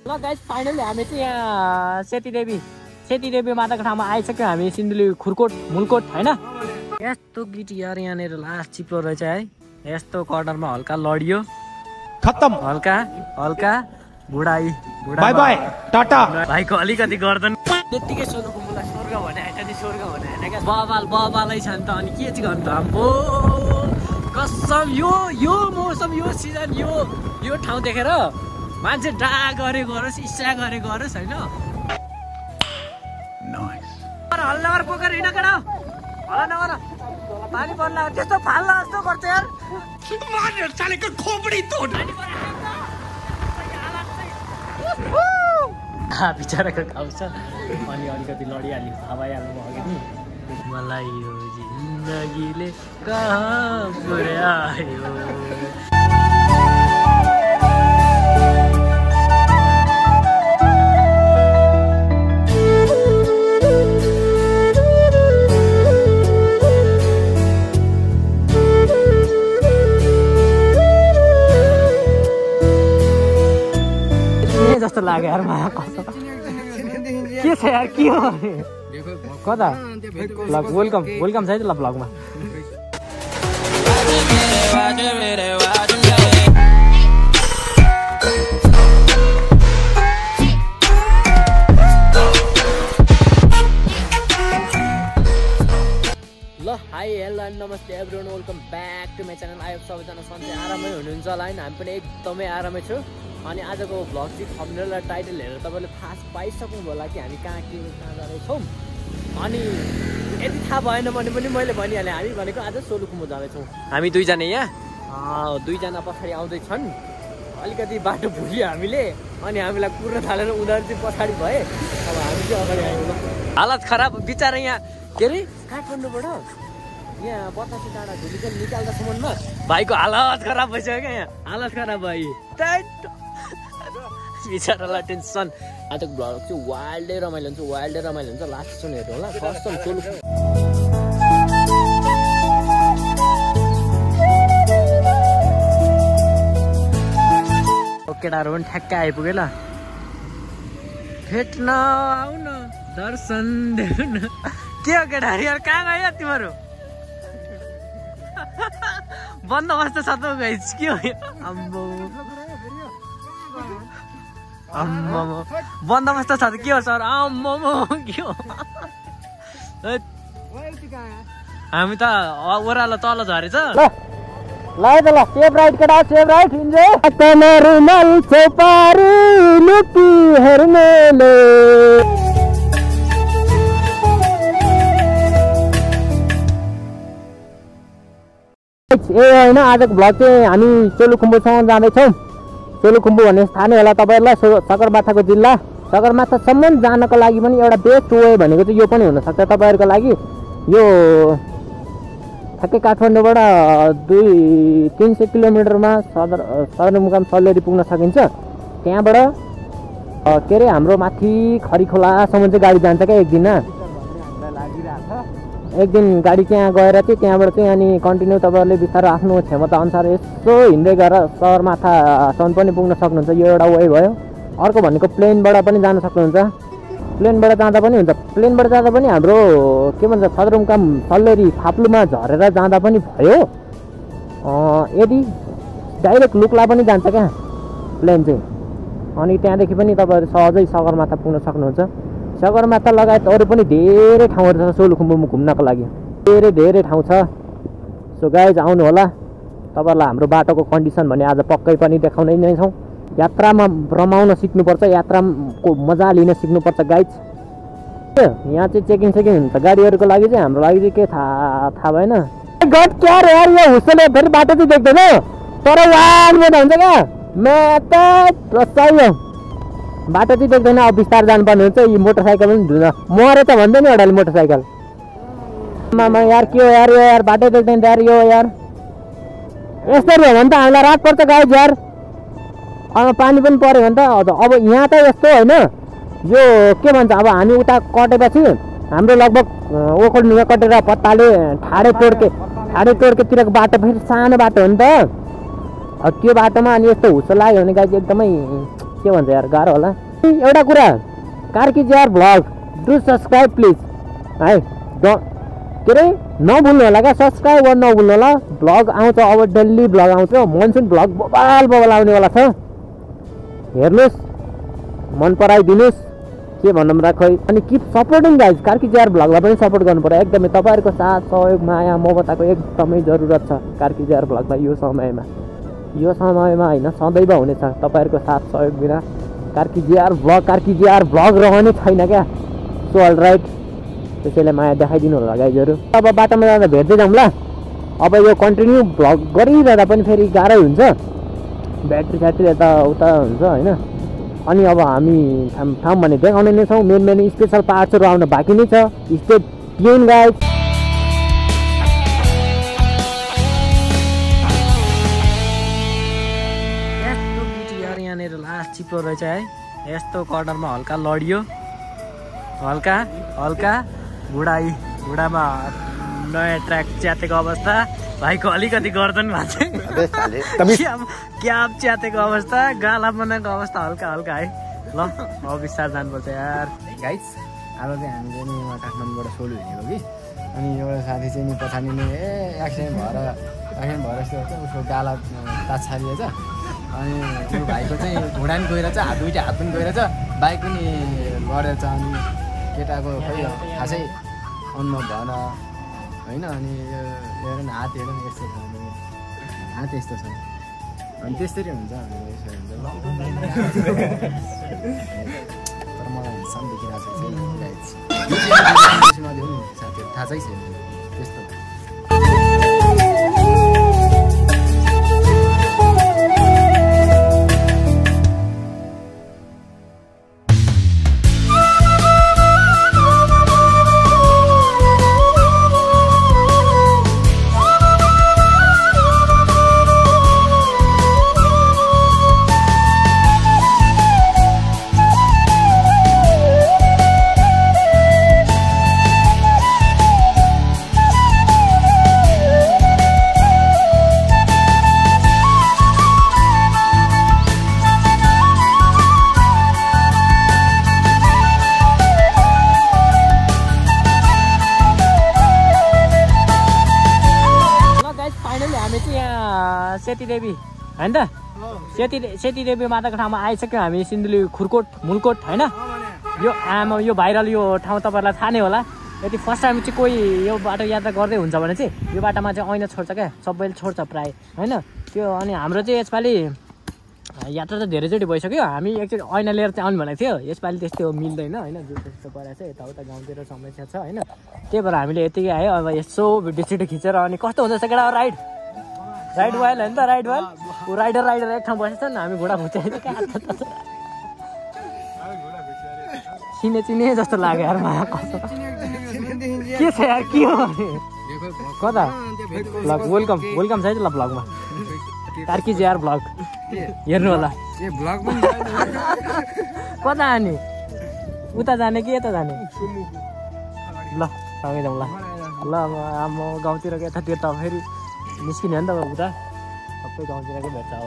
ल guys finally हामी चाहिँ यहाँ सेतीदेवी माताको ठाउँमा आइसक्यो हामी सिन्धुली खुरकोट मुलकोट हैन यस्तो गिटी यार यहाँनिर लास्ट चिप्लो रहेछ है यस्तो कर्नरमा हल्का लडियो खत्म हल्का बुढाई बाई बाई टाटा भाइको अलिकति गर्दैन त्यतिकै सोलुखुम्बुलाई स्वर्ग भने हैन स्वर्ग भने हैन क्या बबालै छ नि त अनि के चाहिँ गर्नु त आम्बो कसम यो मौसम यो सिजन यो ठाउँ देखेर मान्छे डा गरे गरोस् इच्छा गरे गरोस् हैन नाइस हल्ला नगर पोखर हिँड केटा हल्ला नगर पानी पर्ला त्यस्तो फाल्ला जस्तो गर्छ यार मार्ने सालेको खोपडी तोड बिचराको गाउँ छ अनि अलिकति लडिहाल्यो हावाइहाल्नु अघि नि मलाई यो जिन्दगीले कहाँ पुर्यायो जस्तो लाग्यो यार मलाई कस्तो के छ यार के हो कता ल वेलकम छ है त ल ब्लगमा ल हाई हेलो एन्ड नमस्ते everyone welcome back to my channel I hope सबैजना सन्चै आरामै हुनुहुन्छ होला हैन हामी पनि एकदमै आरामै छु अनि आजको भ्लग चाहिँ थम्बनेल र टाइटल हेरेर तपाईँले थाहा पाइसक्नु होला कि हामी कहाँ जाँदैछौँ अनि यदि थाहा भएन भने पनि मैले भनिहालेँ हामी भनेको आज सोलुखुम्बु जाँदैछौँ हामी दुईजना यहाँ दुईजना पछाडि आउँदैछन् अलिकति बाटो भुल्यो हामीले अनि हामीलाई कुर्न थालेर उनीहरू चाहिँ पछाडि भए अब हामी चाहिँ अगाडि आयौँ हालत खराब बिचरा यहाँ के अरे काठमाडौँबाट यहाँ 85 डाँडा झुलिकल निकाल्दासम्ममा भाइको हालत खराब भइसक्यो क्या यहाँ हालत खराब भयो बिचरालाई टेन्सन आजको भ्लग चाहिँ वाइल्डै रमाइलो हुन्छ लास्टसम्म हेर्नु होला फर्स्टसम्म सोलु केटाहरू पनि ठ्याक्कै आइपुग्यो ल भेट्न आउन दर्शन देउन के हो केटाहरू यार कहाँ गयो तिमीहरू बन्दोबस्त छ त गाइस के हो आम्बो बन्दोबस्त छ त के हो सर आम्मो के हो हामी त ओह्रालो तल झरेछ ल ल सेभ राइट केटा सेभ राइट इन्जोय रुमाल चौपारी लुकी हेर्नेले ए होइन आजको भ्लग चाहिँ हामी सोलुखुम्बुसम्म जाँदैछौँ सोलुखुम्बु भन्ने थाहा नै होला तपाईँहरूलाई सगरमाथाको जिल्ला सगरमाथासम्म जानको लागि पनि एउटा बेस्ट वे भनेको चाहिँ यो पनि हुनसक्छ तपाईँहरूको लागि यो ठ्याक्कै काठमाडौँबाट 200-300 किलोमिटरमा सदरमुकाम सल्लेरी पुग्न सकिन्छ त्यहाँबाट के अरे हाम्रो माथि खरीखोलासम्म चाहिँ गाडी जान्छ क्या एक दिन गाडी त्यहाँ गएर चाहिँ त्यहाँबाट चाहिँ अनि कन्टिन्यू तपाईँहरूले बिस्तारै आफ्नो क्षमता अनुसार यसो हिँड्दै गएर सगरमाथासम्म पनि पुग्न सक्नुहुन्छ यो एउटा वे भयो अर्को भनेको प्लेनबाट पनि जान सक्नुहुन्छ प्लेनबाट जाँदा पनि हुन्छ प्लेनबाट जाँदा पनि हाम्रो के भन्छ सदरमुकाम सल्लेरी फाप्लुमा झरेर जाँदा पनि भयो यदि डाइरेक्ट लुक्ला पनि जान्छ क्या प्लेन चाहिँ अनि त्यहाँदेखि पनि तपाईँहरू सहजै सगरमाथा पुग्न सक्नुहुन्छ सगरमाथा लगायत अरू पनि धेरै ठाउँहरू छ सोलुखुम्बुमा घुम्नको लागि धेरै ठाउँ छ सो गाइज आउनु होला तपाईँहरूलाई हाम्रो बाटोको कन्डिसन भने आज पक्कै पनि देखाउने नै छौँ यात्रामा रमाउन सिक्नुपर्छ यात्राको मजा लिन सिक्नुपर्छ गाइज यहाँ चाहिँ चेकिङ हुन्छ गाडीहरूको लागि चाहिँ हाम्रो लागि चाहिँ के थाहा भएन गट क्या रे यार यो हुस्सेले फेरि बाटो चाहिँ देख्दैन तर वानमा हुन्छ क्या चाहियो बाटो चाहिँ देख्दैन अब बिस्तार जानुपर्ने हुन्छ यी मोटरसाइकल पनि धुँदा मरे त भन्दै नि एउटाले मोटरसाइकल यार के हो यार यो यार बाटो देख्दैन यार यो यार यसरी हो भने त हामीलाई रात पर्छ गाइज यार अब पानी पनि पऱ्यो भने त अब यहाँ त यस्तो होइन यो के भन्छ अब हामी उता कटेपछि हाम्रो लगभग ओखोड नुगा कटेर पत्ताले ठाडे टोड्केतिरको बाटो फेरि सानो बाटो हो नि त त्यो बाटोमा अनि यस्तो हुस्सो लाग्यो भने गाइज एकदमै के भन्छ यार गाह्रो होला एउटा कुरा Karki JR vlog do subscribe please है के अरे नभुल्नु होला क्या सब्सक्राइब गर्नु नभुल्नु होला भ्लग आउँछ अब डेली भ्लग आउँछ मनसुन भ्लग बबाल आउनेवाला छ हेर्नुहोस् मन पराइदिनुहोस् के भन्नु र खै अनि keep supporting guys Karki JR भ्लगलाई पनि सपोर्ट गर्नु पर्यो एकदमै तपाईँहरूको साथ सहयोग माया ममताको एकदमै जरुरत छ कार्की JR भ्लगलाई यो समयमा होइन सदैव हुनेछ तपाईँहरूको साथ सहयोग बिना कार्की JR भ्लग रहने छैन क्या सो अल राइट त्यसैले माया देखाइदिनु होला गाइजहरू अब बाटोमा जाँदा भेट्दै जाउँ ल अब यो कन्टिन्यू भ्लग गरिरहँदा पनि फेरि गाह्रै हुन्छ ब्याट्री यता उता हुन्छ होइन अनि अब हामी ठाउँ भने देखाउने नै छौँ मेन स्पेसल पार्ट्सहरू आउन बाँकी नै छ स्टे ट्युन गाइज यस्तो बिटिआर यहाँनिर लास्ट चिप्लो रहेछ है यस्तो कर्नरमा हल्का लडियो हल्का घुँडामा नयाँ ट्र्याक च्यातेको अवस्था भाइको अलिकति गर्दन भन्छ क्याब च्यातेको अवस्था गाला बनाएको अवस्था हल्का है ल अब बिस्तार जानुपर्छ यार गाइज अब चाहिँ हामीले नि काठमाडौँबाट सोलु हिँडेको कि अनि एउटा साथी चाहिँ नि पछाडि नै एक्सिडेन्ट भएर यस्तो उसको गाला ताछारिएछ अनि त्यो भाइको चाहिँ घुँडा पनि गइरहेछ दुईवटा हात पनि गइरहेछ बाइक पनि लडेछ अनि केटाको खै खासै अनुभव भएर होइन अनि हेर न हात हेर यस्तो छ हात यस्तो छ अनि त्यस्तरी हुन्छ हामीले तर मलाई हिँड्सम्म देखिरहेको छ साथीहरू थाहा छै त्यस्तो सेतीदेवी होइन त सेतीदेवी माताको ठाउँमा आइसक्यौँ हामी सिन्धुली खुरकोट मुलकोट होइन यो भाइरल यो ठाउँ तपाईँहरूलाई थाहा नै होला यदि फर्स्ट टाइम चाहिँ कोही यो बाटो यात्रा गर्दै हुन्छ भने चाहिँ यो बाटोमा चाहिँ ऐना छोड्छ क्या सबैले छोड्छ प्रायः होइन त्यो अनि हाम्रो चाहिँ यसपालि यात्रा त धेरैचोटि भइसक्यो हामी एकचोटि ऐना लिएर चाहिँ आउनु भनेको थियो यसपालि त्यस्तो मिल्दैन होइन जो त्यस्तो परेको छ यताउता गाउँतिर समस्या छ होइन त्यही भएर हामीले यतिकै आयो अब यसो भिडियो सिडियो खिचेर अनि कस्तो हुँदैछ केटा राइड भइहाल्यो होइन त राइड भइहाल ऊ राइडर एक ठाउँ बसेछ नि हामी घुँडा खुच्चाइन्छ चिने जस्तो लाग्यो यार मलाई कस्तो के छ यार के हो कता भ्लग वेलकम छ है ल भ्लगमा कार्की JR भ्लग हेर्नु होला कता जाने उता जाने कि यता जाने ल सँगै जाउँ ल म गाउँतिर यतातिर त फेरि निस्किने हो नि त उता सबै गाउँतिरकै भेट्छ अब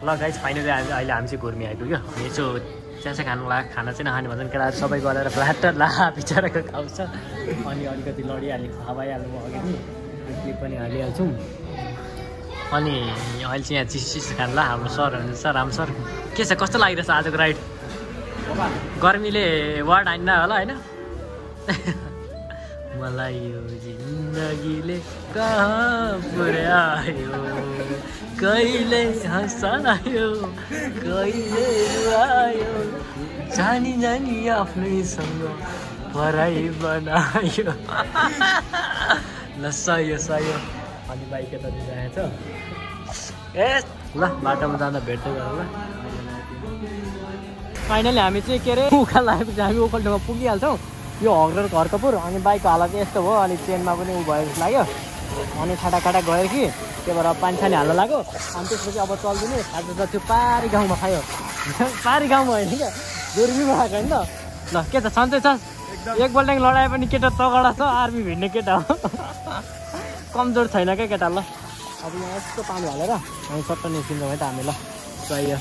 ल गाइस फाइनली अहिले हामी चाहिँ घुर्मी आइपुग्यो यसो चिया खानु खाना चाहिँ नखाने भन्छ केटाहरू सबै गरेर फ्ल्याटर बिचराको खाउँछ अनि अलिकति लडिहाल्ने खवाइहाल्नु अघि नि क्लिप पनि हालिहाल्छौँ अनि अहिले चाहिँ यहाँ चिस खानु ल हाम्रो सर हुनुहुन्छ राम सर के छ कस्तो लागिरहेछ आजको राइड गर्मीले वर्ड हान्न होला होइन मलाई यो जिन्दगीले कहाँ पुर्यायो कहिले हँसायो कहिले रुवायो जानी आफ्नैसँग पराई बनायो ल सही अनि बाइक यता दिइरहेको छ ए ल बाटोमा जाँदा भेट्दै गरौँ ल फाइनली हामी चाहिँ के अरे उखाल लागेपछि हामी ओखलटोमा पुगिहाल्छौँ यो हग्रेर घरकपुर अनि बाइकको हालत चाहिँ यस्तो भयो अनि चेनमा पनि उ भयो जस्तो लाग्यो अनि खाटा गयो कि त्यही भएर पानी हाल्न लाग्यो अनि त्यसपछि अब चल्दिने खाजा त त्यो पारी गाउँमा खायो सारी गाउँ होइन क्या दुर्बीमा आएको होइन त ल के छ सन्चै छ एकपल्ट लडाए पनि केटा तगडा छ आर्मी भिड्ने केटा हो कमजोर छैन क्या केटा ल अब यहाँ यस्तो पानी हालेर हामी सट्ट निस्किन्छौँ है त हामी ल चाहियो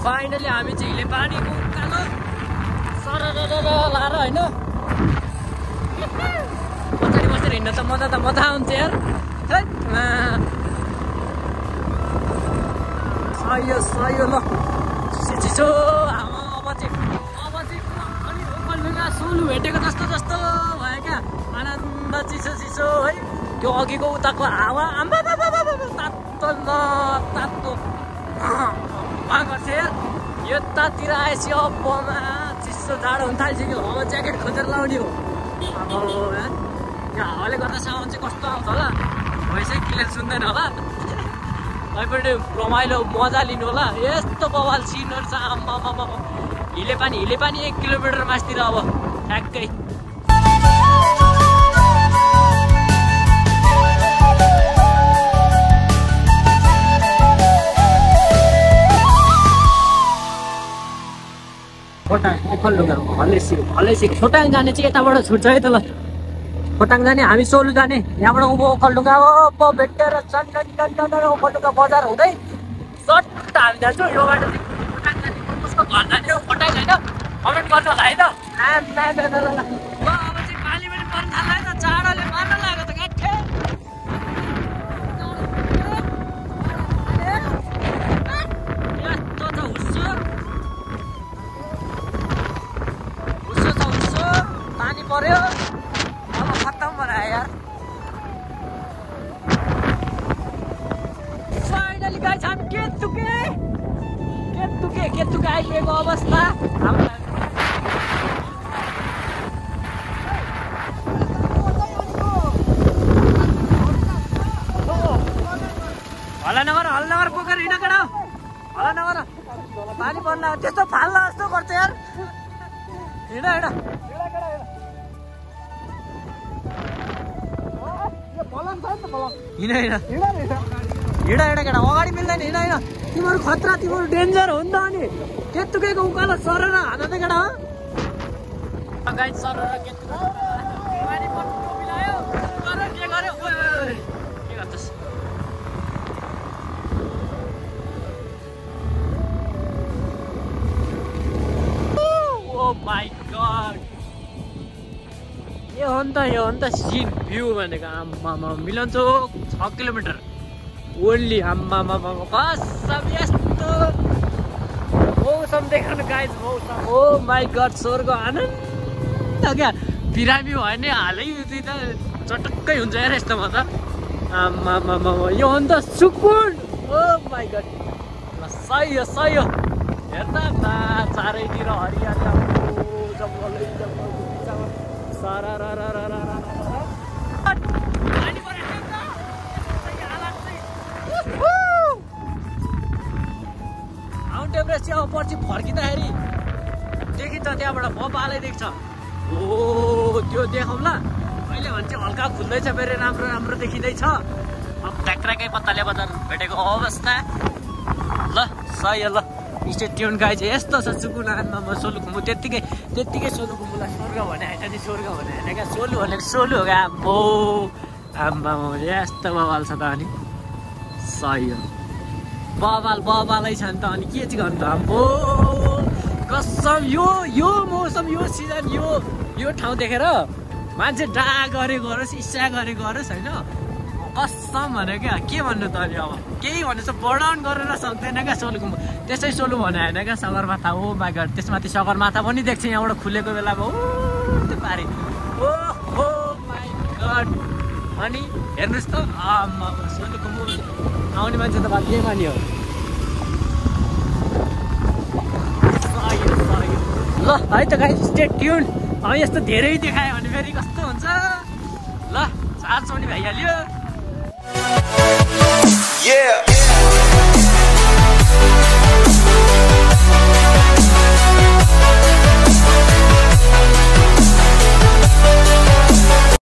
फाइनली हामी चाहिँ हिले पानीको उकालो सरर लाएर होइन पछाडि बसेर हिँड्न त मजा आउँछ यार सही ल चिसो अब चाहिँ अनि ओखलढुङ्गा सोलु भेटेको जस्तो भयो क्या आनन्द चिसो है त्यो अघिको उताको हावा आम्बा तातो गर्छ यतातिर आएपछि अबमा चिसो जाडो हुन थालिसक्यो अब ज्याकेट खोजेर लाउने हो अब यहाँ हावाले गर्दा साउन्ड चाहिँ कस्तो आउँछ होला भैँसै क्लियर सुन्दैन होला तपाईँले रमाइलो मजा लिनु होला यस्तो बवाल सिनहरू छ आम्मा हिले पानी 1 किलोमिटर मासतिर अब ठ्याक्कै ओखलढुङ्गा हल्लेसी खोटाङ जाने चाहिँ यताबाट छुट्छ है त ल खोटाङ जाने हामी सोलु जाने यहाँबाट उँभो ओखलढुङ्गा भेटेर ओखलढुङ्गा बजार हुँदै सट्ट हामी जान्छौँ यो बाटो चाहिँ खोटाङ जाने कसको घर जाने हो खोटाङ होइन कमेन्ट गर्नु होला है त अब चाहिँ पानी पनि पर्न थाल्यो है त चाडोले मार्न लाग्यो त गाठे यस्तो त हुस्सो पानी पर्यो अब खत्तम बनायो यार फाइनली गाइस हामी केतुके आइपुगेको अवस्था हल्ला नगर पोखर हिँड केटा हल्ला नगर पानी पर्ला त्यस्तो फाल्ला जस्तो गर्छ यार हिँड केटा अगाडि मिल्दैन हिँड तिमीहरू खतरा तिमीहरू डेन्जर हो नि त अनि केतुकेको उकालो सरेर हान त केटा हो गाइस सरेर केतुके पानी पर्नु मिलायो के गर्यो के गर्छस् ओ माय गॉड यो हो नि त सीन भ्यू भनेको आम्मामा मिलनचोक 6 किलोमिटर ओन्ली आम्मामा कसम यस्तो मौसम देखाउनु गाइस मौसम ओ माय गॉड स्वर्ग आनन्द क्या बिरामी भयो भने हालै त चटक्कै हुन्छ यार यस्तोमा त आम्मामा यो हो नि त सुकुन ओ माय गॉड सही हो हेर्दा चारैतिर हरियाली जङ्गलै माउन्ट एभरेस्ट चाहिँ अब पछि फर्किँदाखेरि देखिन्छ त्यहाँबाट भपालै देख्छ ओ त्यो देखाउँला अहिले भने चाहिँ हल्का खुल्दैछ फेरि राम्रो देखिँदैछ अब ट्याक्राकै पत्ताले बजार भेटेको अवस्था ल सही ल स्टे ट्युन गाई चाहिँ यस्तो छ सुकुनानमा म सोलुखुम्बु त्यत्तिकै सोलुखुम्बुलाई स्वर्ग भने होइन नि स्वर्ग भने होइन क्या सोलु भनेको सोलु हो क्या आम्मा यस्तो बवाल छ त अनि सही हो बवालै छ नि त अनि के चाहिँ गर्नु त आम्बो कसम यो मौसम यो सिजन यो ठाउँ देखेर मान्छे डा गरोस् इच्छा गरोस् होइन कसम भनेको क्या के भन्नु त अनि अब केही भन्नु चाहिँ वर्णन गरेर सक्दैन क्या सोलुखुम्बु त्यसै सोलु भने होइन क्या सगरमाथा ओ माय गॉड त्यसमाथि सगरमाथा पनि देख्छ यहाँबाट खुलेको बेलामा ओ त्यो पारि ओ माय गॉड अनि हेर्नुहोस् त आम्मा सोलुखुम्बु आउने मान्छे त बात के मानि हो ल है त गाइस स्टे ट्युन। अब यस्तो धेरै देखायो भने फेरि कस्तो हुन्छ। ल चार्ज पनि भइहाल्यो।